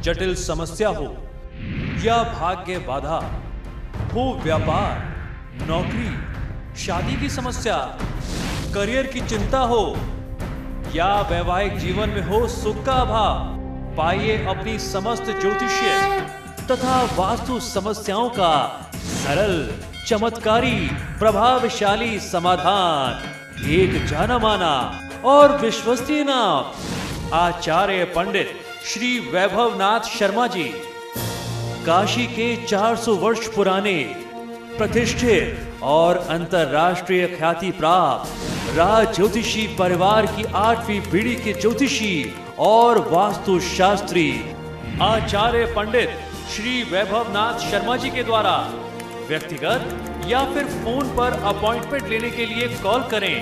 जटिल समस्या हो या भाग्य बाधा हो, व्यापार, नौकरी, शादी की समस्या, करियर की चिंता हो या वैवाहिक जीवन में हो सुख का अभाव, पाइए अपनी समस्त ज्योतिषीय तथा वास्तु समस्याओं का सरल, चमत्कारी, प्रभावशाली समाधान। एक जाना माना और विश्वसनीय नाम, आचार्य पंडित श्री वैभवनाथ शर्मा जी, काशी के 400 वर्ष पुराने प्रतिष्ठित और अंतरराष्ट्रीय ख्याति प्राप्त राज ज्योतिषी परिवार की 8वीं पीढ़ी के ज्योतिषी और वास्तु शास्त्री आचार्य पंडित श्री वैभवनाथ शर्मा जी के द्वारा व्यक्तिगत या फिर फोन पर अपॉइंटमेंट लेने के लिए कॉल करें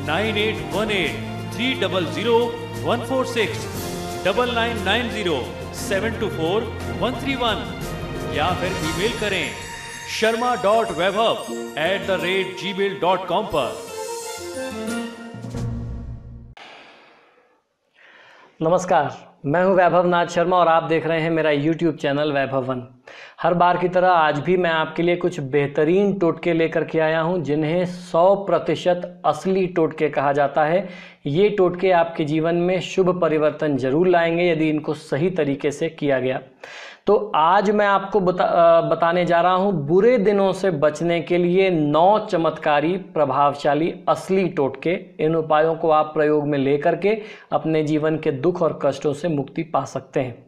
9818300146, 9990724131 या फिर ईमेल करें sharma.vaibhav@gmail.com पर। नमस्कार, मैं हूं वैभवनाथ शर्मा और आप देख रहे हैं मेरा YouTube चैनल वैभवन। हर बार की तरह आज भी मैं आपके लिए कुछ बेहतरीन टोटके लेकर के आया हूं, जिन्हें 100% असली टोटके कहा जाता है। ये टोटके आपके जीवन में शुभ परिवर्तन जरूर लाएंगे यदि इनको सही तरीके से किया गया। तो आज मैं आपको बताने जा रहा हूं बुरे दिनों से बचने के लिए 9 चमत्कारी, प्रभावशाली, असली टोटके। इन उपायों को आप प्रयोग में लेकर के अपने जीवन के दुख और कष्टों से मुक्ति पा सकते हैं।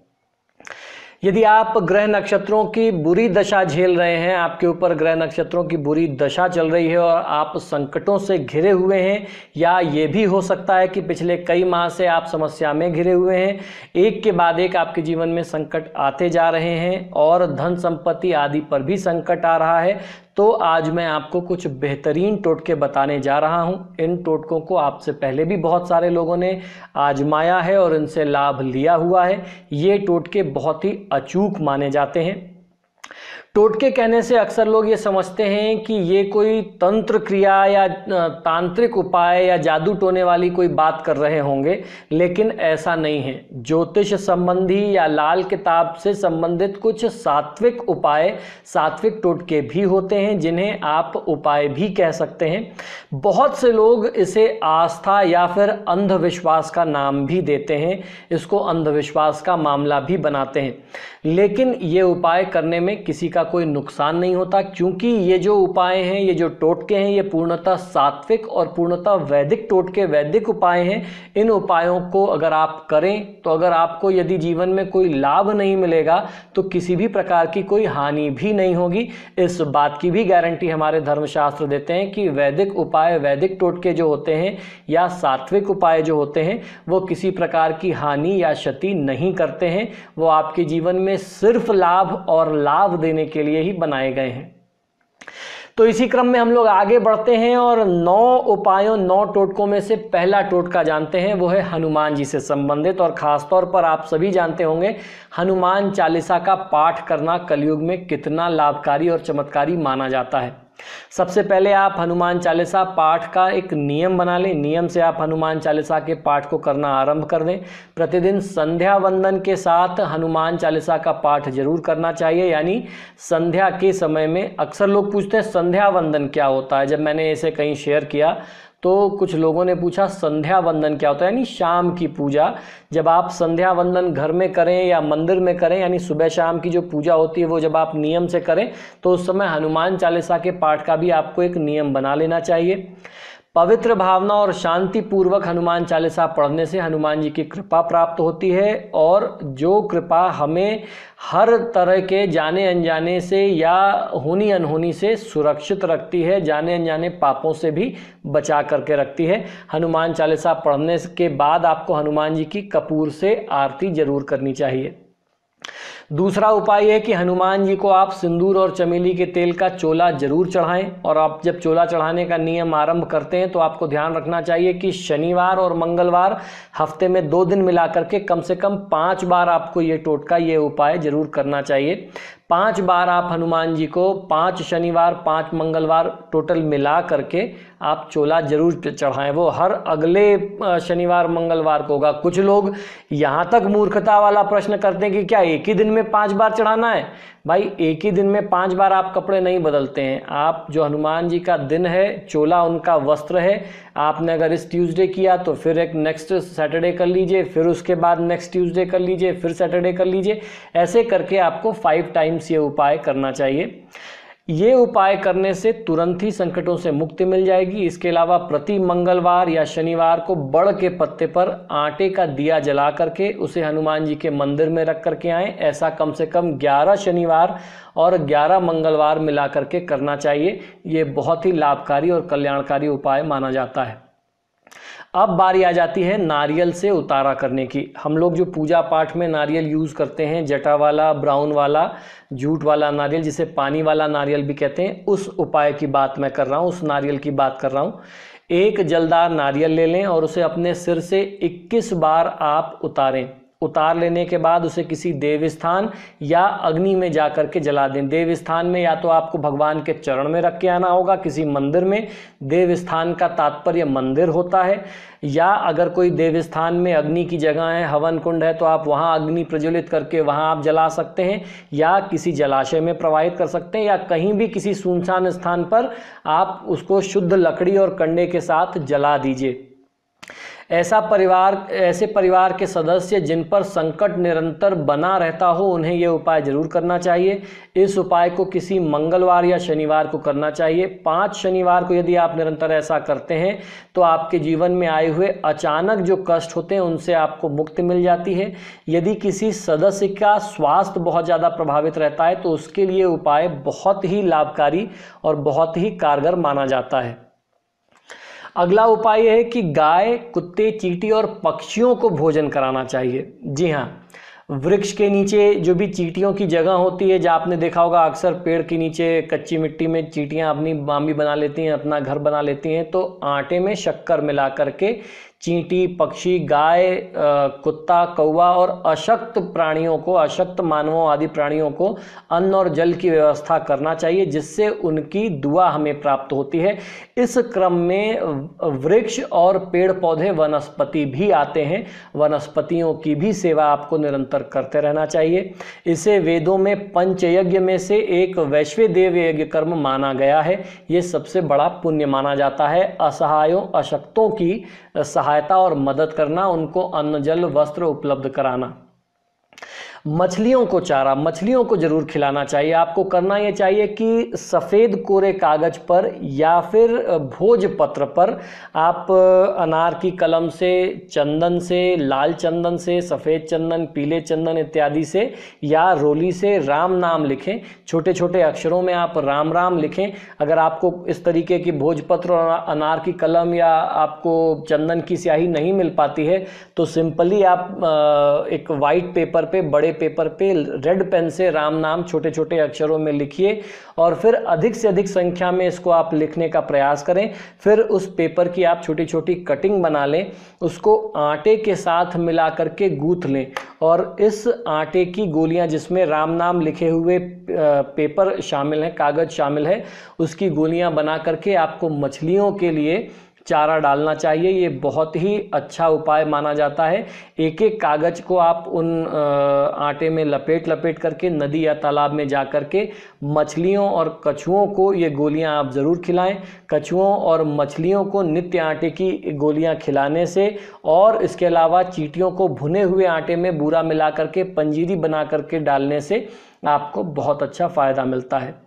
यदि आप ग्रह नक्षत्रों की बुरी दशा झेल रहे हैं, आपके ऊपर ग्रह नक्षत्रों की बुरी दशा चल रही है और आप संकटों से घिरे हुए हैं, या ये भी हो सकता है कि पिछले कई माह से आप समस्या में घिरे हुए हैं, एक के बाद एक आपके जीवन में संकट आते जा रहे हैं और धन संपत्ति आदि पर भी संकट आ रहा है, तो आज मैं आपको कुछ बेहतरीन टोटके बताने जा रहा हूं। इन टोटकों को आपसे पहले भी बहुत सारे लोगों ने आजमाया है और इनसे लाभ लिया हुआ है। ये टोटके बहुत ही अचूक माने जाते हैं। टोटके कहने से अक्सर लोग ये समझते हैं कि ये कोई तंत्र क्रिया या तांत्रिक उपाय या जादू टोने वाली कोई बात कर रहे होंगे, लेकिन ऐसा नहीं है। ज्योतिष संबंधी या लाल किताब से संबंधित कुछ सात्विक उपाय, सात्विक टोटके भी होते हैं, जिन्हें आप उपाय भी कह सकते हैं। बहुत से लोग इसे आस्था या फिर अंधविश्वास का नाम भी देते हैं, इसको अंधविश्वास का मामला भी बनाते हैं, लेकिन ये उपाय करने में किसी का कोई नुकसान नहीं होता, क्योंकि ये जो उपाय हैं, ये जो टोटके हैं, ये पूर्णतः सात्विक और पूर्णतः वैदिक टोटके, वैदिक उपाय हैं। इन उपायों को अगर आप करें तो अगर आपको यदि जीवन में कोई लाभ नहीं मिलेगा तो किसी भी प्रकार की कोई हानि भी नहीं होगी। इस बात की भी गारंटी हमारे धर्मशास्त्र देते हैं कि वैदिक उपाय, वैदिक टोटके जो होते हैं या सात्विक उपाय जो होते हैं, वो किसी प्रकार की हानि या क्षति नहीं करते हैं। वो आपके जीवन में सिर्फ लाभ और लाभ देने के लिए ही बनाए गए हैं। तो इसी क्रम में हम लोग आगे बढ़ते हैं और 9 उपायों, 9 टोटकों में से पहला टोटका जानते हैं। वो है हनुमान जी से संबंधित, और खास तौर पर आप सभी जानते होंगे हनुमान चालीसा का पाठ करना कलयुग में कितना लाभकारी और चमत्कारी माना जाता है। सबसे पहले आप हनुमान चालीसा पाठ का एक नियम बना लें। नियम से आप हनुमान चालीसा के पाठ को करना आरंभ कर दें। प्रतिदिन संध्या वंदन के साथ हनुमान चालीसा का पाठ जरूर करना चाहिए, यानी संध्या के समय में। अक्सर लोग पूछते हैं संध्या वंदन क्या होता है। जब मैंने इसे कहीं शेयर किया तो कुछ लोगों ने पूछा संध्या वंदन क्या होता है, यानी शाम की पूजा। जब आप संध्या वंदन घर में करें या मंदिर में करें, यानी सुबह शाम की जो पूजा होती है वो जब आप नियम से करें, तो उस समय हनुमान चालीसा के पाठ का भी आपको एक नियम बना लेना चाहिए। पवित्र भावना और शांति पूर्वक हनुमान चालीसा पढ़ने से हनुमान जी की कृपा प्राप्त होती है, और जो कृपा हमें हर तरह के जाने अनजाने से या होनी अनहोनी से सुरक्षित रखती है, जाने अनजाने पापों से भी बचा करके रखती है। हनुमान चालीसा पढ़ने के बाद आपको हनुमान जी की कपूर से आरती जरूर करनी चाहिए। दूसरा उपाय है कि हनुमान जी को आप सिंदूर और चमेली के तेल का चोला जरूर चढ़ाएं। और आप जब चोला चढ़ाने का नियम आरंभ करते हैं तो आपको ध्यान रखना चाहिए कि शनिवार और मंगलवार, हफ्ते में 2 दिन मिलाकर के कम से कम 5 बार आपको ये टोटका, ये उपाय जरूर करना चाहिए। 5 बार आप हनुमान जी को 5 शनिवार 5 मंगलवार टोटल मिला करके आप चोला जरूर चढ़ाएं। वो हर अगले शनिवार मंगलवार को होगा। कुछ लोग यहाँ तक मूर्खता वाला प्रश्न करते हैं कि क्या एक ही दिन में 5 बार चढ़ाना है? भाई एक ही दिन में 5 बार आप कपड़े नहीं बदलते हैं। आप जो हनुमान जी का दिन है, चोला उनका वस्त्र है, आपने अगर इस ट्यूसडे किया तो फिर एक नेक्स्ट सैटरडे कर लीजिए, फिर उसके बाद नेक्स्ट ट्यूसडे कर लीजिए, फिर सैटरडे कर लीजिए। ऐसे करके आपको 5 टाइम्स ये उपाय करना चाहिए। ये उपाय करने से तुरंत ही संकटों से मुक्ति मिल जाएगी। इसके अलावा प्रति मंगलवार या शनिवार को बड़ के पत्ते पर आटे का दिया जला करके उसे हनुमान जी के मंदिर में रख करके आएं। ऐसा कम से कम 11 शनिवार और 11 मंगलवार मिला करके करना चाहिए। ये बहुत ही लाभकारी और कल्याणकारी उपाय माना जाता है। अब बारी आ जाती है नारियल से उतारा करने की। हम लोग जो पूजा पाठ में नारियल यूज़ करते हैं, जटा वाला, ब्राउन वाला, जूट वाला नारियल, जिसे पानी वाला नारियल भी कहते हैं, उस उपाय की बात मैं कर रहा हूँ, उस नारियल की बात कर रहा हूँ। एक जलदार नारियल ले लें और उसे अपने सिर से 21 बार आप उतारें। उतार लेने के बाद उसे किसी देव स्थान या अग्नि में जा कर के जला दें। देव स्थान में या तो आपको भगवान के चरण में रख के आना होगा, किसी मंदिर में। देव स्थान का तात्पर्य मंदिर होता है। या अगर कोई देव स्थान में अग्नि की जगह है, हवन कुंड है, तो आप वहाँ अग्नि प्रज्वलित करके वहाँ आप जला सकते हैं, या किसी जलाशय में प्रवाहित कर सकते हैं, या कहीं भी किसी सुनसान स्थान पर आप उसको शुद्ध लकड़ी और कंडे के साथ जला दीजिए। ऐसे परिवार के सदस्य जिन पर संकट निरंतर बना रहता हो, उन्हें यह उपाय जरूर करना चाहिए। इस उपाय को किसी मंगलवार या शनिवार को करना चाहिए। 5 शनिवार को यदि आप निरंतर ऐसा करते हैं तो आपके जीवन में आए हुए अचानक जो कष्ट होते हैं उनसे आपको मुक्ति मिल जाती है। यदि किसी सदस्य का स्वास्थ्य बहुत ज़्यादा प्रभावित रहता है तो उसके लिए उपाय बहुत ही लाभकारी और बहुत ही कारगर माना जाता है। अगला उपाय यह है कि गाय, कुत्ते, चींटी और पक्षियों को भोजन कराना चाहिए। जी हाँ, वृक्ष के नीचे जो भी चींटियों की जगह होती है, जहाँ आपने देखा होगा अक्सर पेड़ के नीचे कच्ची मिट्टी में चींटियाँ अपनी बामी बना लेती हैं, अपना घर बना लेती हैं। तो आटे में शक्कर मिला करके चींटी, पक्षी, गाय, कुत्ता, कौवा और अशक्त प्राणियों को, अशक्त मानवों आदि प्राणियों को अन्न और जल की व्यवस्था करना चाहिए, जिससे उनकी दुआ हमें प्राप्त होती है। इस क्रम में वृक्ष और पेड़ पौधे, वनस्पति भी आते हैं। वनस्पतियों की भी सेवा आपको निरंतर करते रहना चाहिए। इसे वेदों में पंचयज्ञ में से एक वैश्वदेव यज्ञ कर्म माना गया है। ये सबसे बड़ा पुण्य माना जाता है। असहायों, अशक्तों की सहायता और मदद करना, उनको अन्न, जल, वस्त्र उपलब्ध कराना। मछलियों को चारा, मछलियों को जरूर खिलाना चाहिए। आपको करना ये चाहिए कि सफ़ेद कोरे कागज पर या फिर भोजपत्र पर आप अनार की कलम से, चंदन से, लाल चंदन से, सफ़ेद चंदन, पीले चंदन इत्यादि से या रोली से राम नाम लिखें। छोटे छोटे अक्षरों में आप राम राम लिखें। अगर आपको इस तरीके की भोजपत्र और अनार की कलम या आपको चंदन की स्याही नहीं मिल पाती है तो सिंपली आप एक वाइट पेपर पे, बड़े पेपर पे रेड पेन से राम नाम छोटे छोटे अक्षरों में लिखिए और फिर अधिक से अधिक संख्या में इसको आप लिखने का प्रयास करें। फिर उस पेपर की आप छोटी छोटी कटिंग बना लें, उसको आटे के साथ मिला करके गूंथ लें और इस आटे की गोलियां, जिसमें राम नाम लिखे हुए पेपर शामिल है, कागज शामिल है, उसकी गोलियां बना करके आपको मछलियों के लिए चारा डालना चाहिए। ये बहुत ही अच्छा उपाय माना जाता है। एक एक कागज को आप उन आटे में लपेट करके नदी या तालाब में जा करके मछलियों और कछुओं को ये गोलियां आप ज़रूर खिलाएं। कछुओं और मछलियों को नित्य आटे की गोलियां खिलाने से और इसके अलावा चींटियों को भुने हुए आटे में बूरा मिला करके पंजीरी बना करके डालने से आपको बहुत अच्छा फ़ायदा मिलता है।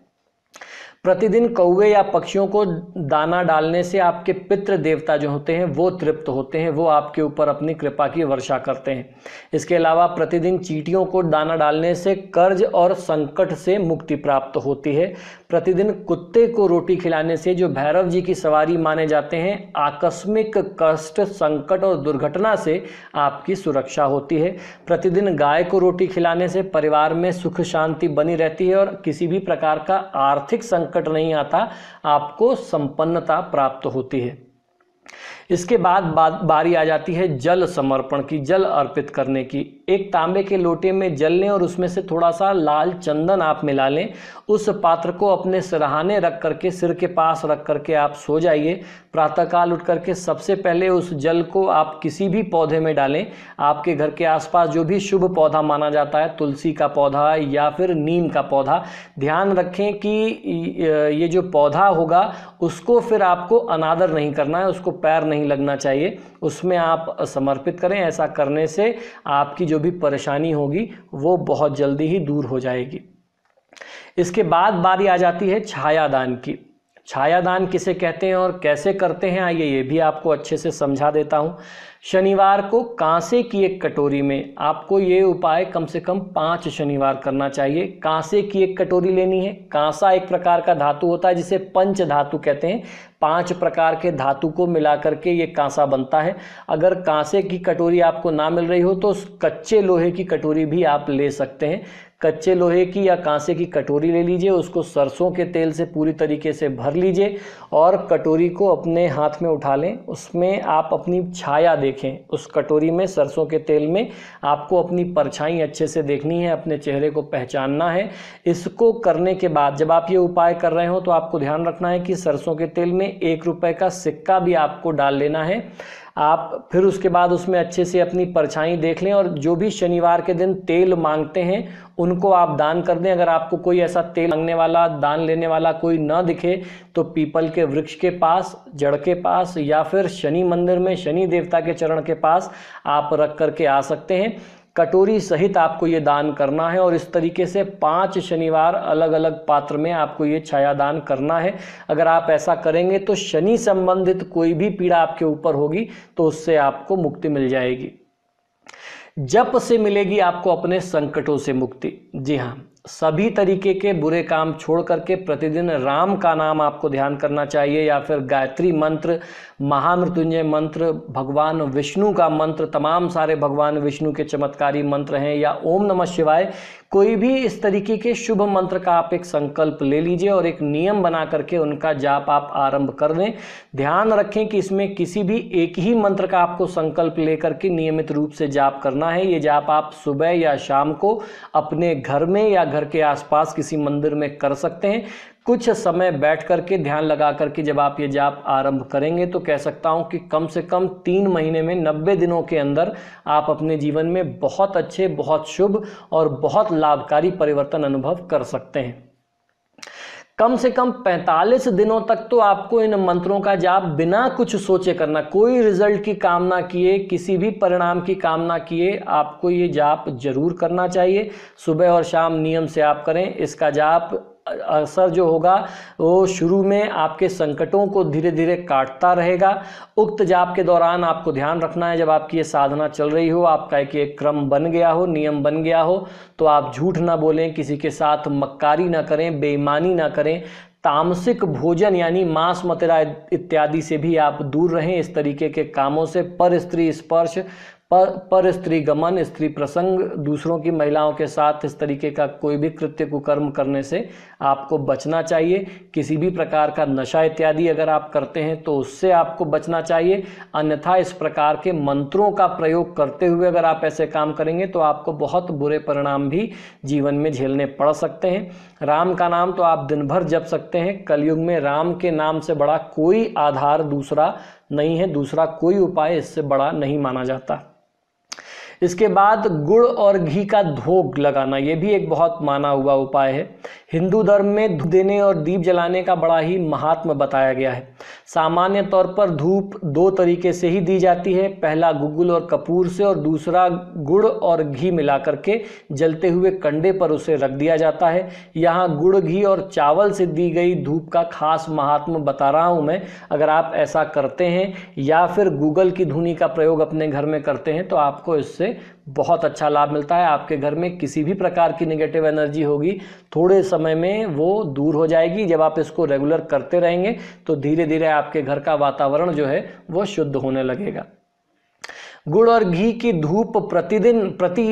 प्रतिदिन कौवे या पक्षियों को दाना डालने से आपके पितृ देवता जो होते हैं वो तृप्त होते हैं, वो आपके ऊपर अपनी कृपा की वर्षा करते हैं। इसके अलावा प्रतिदिन चींटियों को दाना डालने से कर्ज और संकट से मुक्ति प्राप्त होती है। प्रतिदिन कुत्ते को रोटी खिलाने से, जो भैरव जी की सवारी माने जाते हैं, आकस्मिक कष्ट, संकट और दुर्घटना से आपकी सुरक्षा होती है। प्रतिदिन गाय को रोटी खिलाने से परिवार में सुख शांति बनी रहती है और किसी भी प्रकार का आर्थिक संकट नहीं आता, आपको संपन्नता प्राप्त होती है। इसके बाद बारी आ जाती है जल समर्पण की, जल अर्पित करने की। एक तांबे के लोटे में जल लें और उसमें से थोड़ा सा लाल चंदन आप मिला लें। उस पात्र को अपने सिरहाने रख करके, सिर के पास रख करके आप सो जाइए। प्रातःकाल उठ करके सबसे पहले उस जल को आप किसी भी पौधे में डालें। आपके घर के आसपास जो भी शुभ पौधा माना जाता है, तुलसी का पौधा या फिर नीम का पौधा, ध्यान रखें कि ये जो पौधा होगा उसको फिर आपको अनादर नहीं करना है, उसको पैर नहीं लगना चाहिए, उसमें आप समर्पित करें। ऐसा करने से आपकी जो भी परेशानी होगी वो बहुत जल्दी ही दूर हो जाएगी। इसके बाद बारी आ जाती है छायादान की। छायादान किसे कहते हैं और कैसे करते हैं, आइए ये भी आपको अच्छे से समझा देता हूँ। शनिवार को कांसे की एक कटोरी में आपको ये उपाय कम से कम 5 शनिवार करना चाहिए। कांसे की एक कटोरी लेनी है। कांसा एक प्रकार का धातु होता है जिसे पंच धातु कहते हैं। 5 प्रकार के धातु को मिला करके ये कांसा बनता है। अगर कांसे की कटोरी आपको ना मिल रही हो तो कच्चे लोहे की कटोरी भी आप ले सकते हैं। कच्चे लोहे की या कांसे की कटोरी ले लीजिए, उसको सरसों के तेल से पूरी तरीके से भर लीजिए और कटोरी को अपने हाथ में उठा लें। उसमें आप अपनी छाया देखें। उस कटोरी में सरसों के तेल में आपको अपनी परछाई अच्छे से देखनी है, अपने चेहरे को पहचानना है। इसको करने के बाद जब आप ये उपाय कर रहे हो तो आपको ध्यान रखना है कि सरसों के तेल में 1 रुपए का सिक्का भी आपको डाल लेना है। आप फिर उसके बाद उसमें अच्छे से अपनी परछाई देख लें और जो भी शनिवार के दिन तेल मांगते हैं उनको आप दान कर दें। अगर आपको कोई ऐसा तेल मांगने वाला, दान लेने वाला कोई ना दिखे तो पीपल के वृक्ष के पास, जड़ के पास या फिर शनि मंदिर में शनि देवता के चरण के पास आप रख करके आ सकते हैं। कटोरी सहित आपको ये दान करना है और इस तरीके से 5 शनिवार अलग अलग पात्र में आपको ये छायादान करना है। अगर आप ऐसा करेंगे तो शनि संबंधित कोई भी पीड़ा आपके ऊपर होगी तो उससे आपको मुक्ति मिल जाएगी। जप से मिलेगी आपको अपने संकटों से मुक्ति। जी हाँ, सभी तरीके के बुरे काम छोड़ करके प्रतिदिन राम का नाम आपको ध्यान करना चाहिए या फिर गायत्री मंत्र, महामृत्युंजय मंत्र, भगवान विष्णु का मंत्र, तमाम सारे भगवान विष्णु के चमत्कारी मंत्र हैं, या ओम नमः शिवाय, कोई भी इस तरीके के शुभ मंत्र का आप एक संकल्प ले लीजिए और एक नियम बना करके उनका जाप आप आरंभ कर दें। ध्यान रखें कि इसमें किसी भी एक ही मंत्र का आपको संकल्प लेकर के नियमित रूप से जाप करना है। ये जाप आप सुबह या शाम को अपने घर में या घर के आसपास किसी मंदिर में कर सकते हैं। कुछ समय बैठ करके ध्यान लगा करके जब आप ये जाप आरंभ करेंगे तो कह सकता हूं कि कम से कम 3 महीने में 90 दिनों के अंदर आप अपने जीवन में बहुत अच्छे, बहुत शुभ और बहुत लाभकारी परिवर्तन अनुभव कर सकते हैं। कम से कम 45 दिनों तक तो आपको इन मंत्रों का जाप बिना कुछ सोचे करना, कोई रिजल्ट की कामना किए, किसी भी परिणाम की कामना किए, आपको ये जाप जरूर करना चाहिए। सुबह और शाम नियम से आप करें। इसका जाप असर जो होगा वो शुरू में आपके संकटों को धीरे धीरे काटता रहेगा। उक्त जाप के दौरान आपको ध्यान रखना है, जब आपकी ये साधना चल रही हो, आपका एक क्रम बन गया हो, नियम बन गया हो, तो आप झूठ ना बोलें, किसी के साथ मक्कारी ना करें, बेईमानी ना करें, तामसिक भोजन यानी मांस मदिरा इत्यादि से भी आप दूर रहें। इस तरीके के कामों से, पर स्त्री स्पर्श, पर स्त्री गमन, स्त्री प्रसंग, दूसरों की महिलाओं के साथ इस तरीके का कोई भी कृत्य कुकर्म करने से आपको बचना चाहिए। किसी भी प्रकार का नशा इत्यादि अगर आप करते हैं तो उससे आपको बचना चाहिए। अन्यथा इस प्रकार के मंत्रों का प्रयोग करते हुए अगर आप ऐसे काम करेंगे तो आपको बहुत बुरे परिणाम भी जीवन में झेलने पड़ सकते हैं। राम का नाम तो आप दिन भर जप सकते हैं। कलयुग में राम के नाम से बड़ा कोई आधार दूसरा नहीं है, दूसरा कोई उपाय इससे बड़ा नहीं माना जाता। इसके बाद गुड़ और घी का धोग लगाना, यह भी एक बहुत माना हुआ उपाय है। हिंदू धर्म में धूप देने और दीप जलाने का बड़ा ही महात्म बताया गया है। सामान्य तौर पर धूप 2 तरीके से ही दी जाती है, पहला गुग्गुल और कपूर से और दूसरा गुड़ और घी मिला करके जलते हुए कंडे पर उसे रख दिया जाता है। यहाँ गुड़, घी और चावल से दी गई धूप का खास महात्म बता रहा हूँ मैं। अगर आप ऐसा करते हैं या फिर गूगल की धुनी का प्रयोग अपने घर में करते हैं तो आपको इससे बहुत अच्छा लाभ मिलता है। आपके घर में किसी भी प्रकार की नेगेटिव एनर्जी होगी थोड़े समय में वो दूर हो जाएगी। जब आप इसको रेगुलर करते रहेंगे तो धीरे धीरे आपके घर का वातावरण जो है वो शुद्ध होने लगेगा। गुड़ और घी की धूप प्रतिदिन प्रति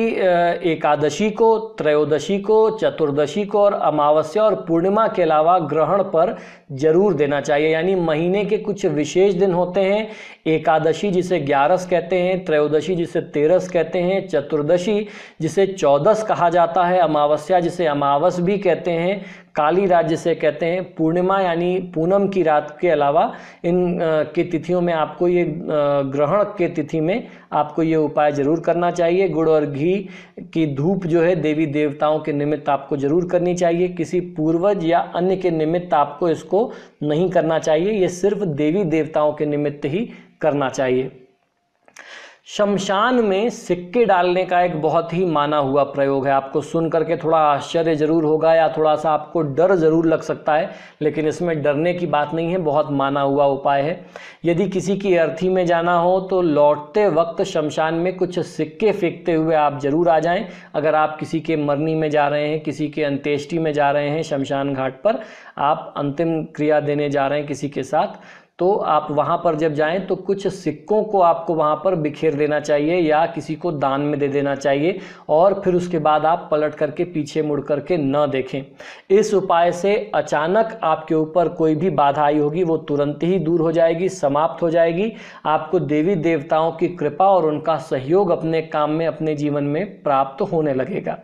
एकादशी को, त्रयोदशी को, चतुर्दशी को और अमावस्या और पूर्णिमा के अलावा ग्रहण पर जरूर देना चाहिए। यानी महीने के कुछ विशेष दिन होते हैं, एकादशी जिसे 11 कहते हैं, त्रयोदशी जिसे 13 कहते हैं, चतुर्दशी जिसे 14 कहा जाता है, अमावस्या जिसे अमावस भी कहते हैं, काली रात जिसे कहते हैं, पूर्णिमा यानी पूनम की रात के अलावा इन की तिथियों में आपको ये ग्रहण के तिथि में आपको ये उपाय जरूर करना चाहिए। गुड़ और घी की धूप जो है देवी देवताओं के निमित्त आपको जरूर करनी चाहिए। किसी पूर्वज या अन्य के निमित्त आपको इसको नहीं करना चाहिए, ये सिर्फ देवी देवताओं के निमित्त ही करना चाहिए। शमशान में सिक्के डालने का एक बहुत ही माना हुआ प्रयोग है। आपको सुन करके थोड़ा आश्चर्य जरूर होगा या थोड़ा सा आपको डर जरूर लग सकता है, लेकिन इसमें डरने की बात नहीं है, बहुत माना हुआ उपाय है। यदि किसी की अर्थी में जाना हो तो लौटते वक्त शमशान में कुछ सिक्के फेंकते हुए आप जरूर आ जाएं। अगर आप किसी के मरनी में जा रहे हैं, किसी के अंत्येष्टि में जा रहे हैं, शमशान घाट पर आप अंतिम क्रिया देने जा रहे हैं किसी के साथ, तो आप वहाँ पर जब जाएं तो कुछ सिक्कों को आपको वहाँ पर बिखेर देना चाहिए या किसी को दान में दे देना चाहिए और फिर उसके बाद आप पलट करके पीछे मुड़ करके न देखें। इस उपाय से अचानक आपके ऊपर कोई भी बाधा आई होगी वो तुरंत ही दूर हो जाएगी, समाप्त हो जाएगी। आपको देवी देवताओं की कृपा और उनका सहयोग अपने काम में, अपने जीवन में प्राप्त होने लगेगा।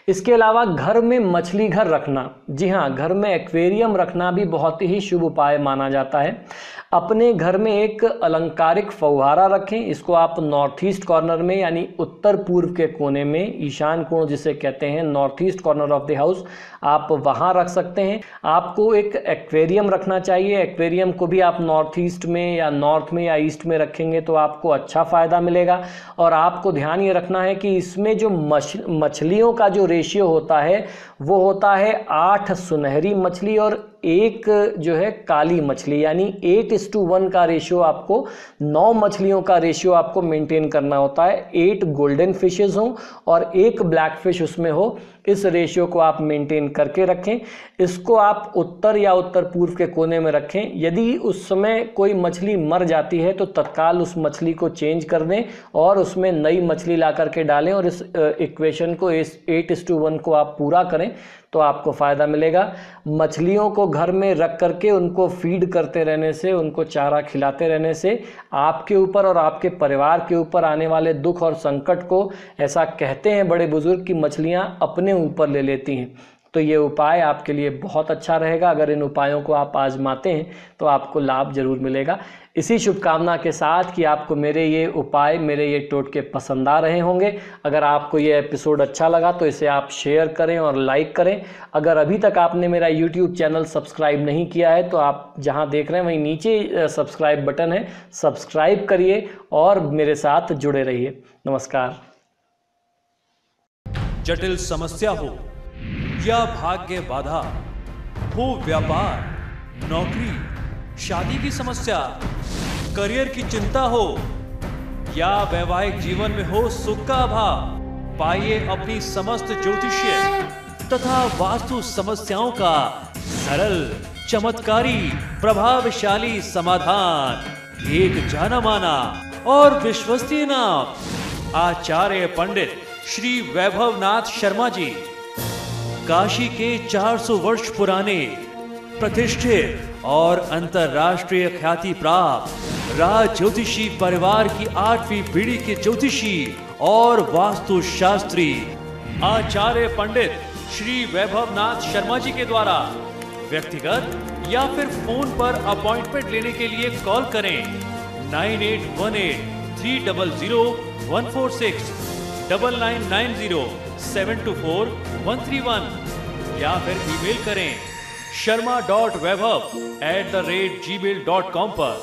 इसके अलावा घर में मछली घर रखना, जी हाँ, घर में एक्वेरियम रखना भी बहुत ही शुभ उपाय माना जाता है। अपने घर में एक अलंकारिक फव्वारा रखें। इसको आप नॉर्थ ईस्ट कॉर्नर में यानी उत्तर पूर्व के कोने में, ईशान कोण जिसे कहते हैं, north east corner of the house, आप वहाँ रख सकते हैं। आपको एक एक्वेरियम रखना चाहिए। एक्वेरियम को भी आप नॉर्थ ईस्ट में या नॉर्थ में या ईस्ट में रखेंगे तो आपको अच्छा फ़ायदा मिलेगा। और आपको ध्यान ये रखना है कि इसमें जो मछलियों का जो रेशियो होता है वो होता है 8 सुनहरी मछली और 1 जो है काली मछली, यानी 8:1 का रेशियो आपको, 9 मछलियों का रेशियो आपको मेंटेन करना होता है। 8 गोल्डन फिशेस हों और 1 ब्लैक फिश उसमें हो, इस रेशियो को आप मेंटेन करके रखें। इसको आप उत्तर या उत्तर पूर्व के कोने में रखें। यदि उस समय कोई मछली मर जाती है तो तत्काल उस मछली को चेंज कर दें और उसमें नई मछली ला करके डालें और इस इक्वेशन को, इस 8:1 को आप पूरा करें तो आपको फ़ायदा मिलेगा। मछलियों को घर में रख करके उनको फीड करते रहने से, उनको चारा खिलाते रहने से आपके ऊपर और आपके परिवार के ऊपर आने वाले दुख और संकट को, ऐसा कहते हैं बड़े बुजुर्ग, कि मछलियां अपने ऊपर ले लेती हैं। तो ये उपाय आपके लिए बहुत अच्छा रहेगा। अगर इन उपायों को आप आजमाते हैं तो आपको लाभ जरूर मिलेगा। इसी शुभकामना के साथ कि आपको मेरे ये उपाय, मेरे ये टोटके पसंद आ रहे होंगे। अगर आपको ये एपिसोड अच्छा लगा तो इसे आप शेयर करें और लाइक करें। अगर अभी तक आपने मेरा YouTube चैनल सब्सक्राइब नहीं किया है तो आप जहां देख रहे हैं वहीं नीचे सब्सक्राइब बटन है, सब्सक्राइब करिए और मेरे साथ जुड़े रहिए। नमस्कार। जटिल समस्या हो या भाग्य बाधा हो, व्यापार, नौकरी, शादी की समस्या, करियर की चिंता हो या वैवाहिक जीवन में हो सुख का अभाव, पाइए अपनी समस्त ज्योतिषीय तथा वास्तु समस्याओं का सरल, चमत्कारी, प्रभावशाली समाधान। एक जाना माना और विश्वसनीय नाम, आचार्य पंडित श्री वैभवनाथ शर्मा जी, काशी के 400 वर्ष पुराने प्रतिष्ठित और अंतरराष्ट्रीय ख्याति प्राप्त राज ज्योतिषी परिवार की 8वीं पीढ़ी के ज्योतिषी और वास्तु शास्त्री आचार्य पंडित श्री वैभवनाथ शर्मा जी के द्वारा व्यक्तिगत या फिर फोन पर अपॉइंटमेंट लेने के लिए कॉल करें 9818300146, 9990724131 या फिर ईमेल करें sharma.vaibhav@gmail.com पर।